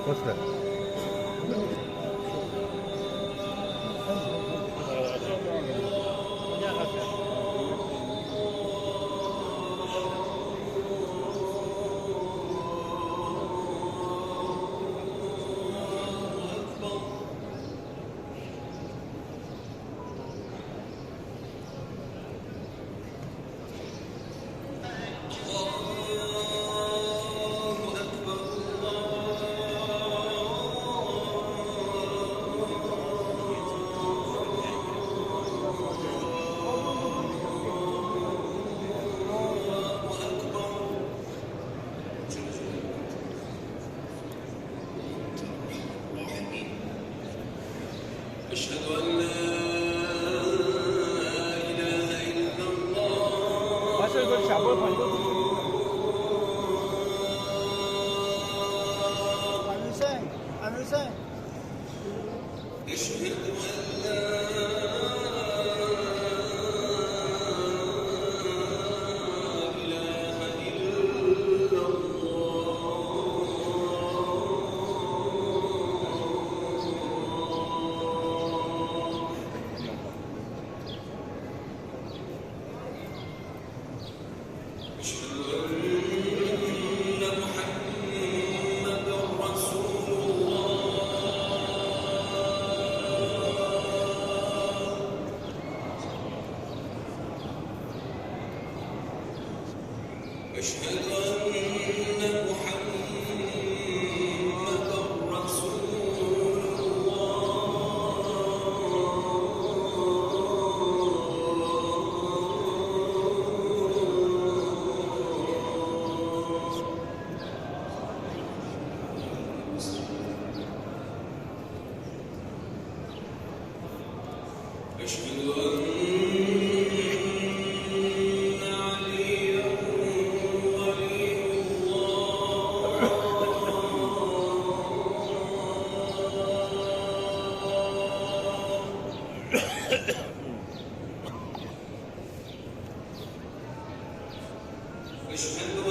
وصلت. أشهد أن لا إله إلا الله. 完事儿就下播放就。أشهد أن لا إله إلا أشهد أن محمدًا رسول الله. أشهد أن محمدًا رسول أشهد أن عليا ولي الله. أشهد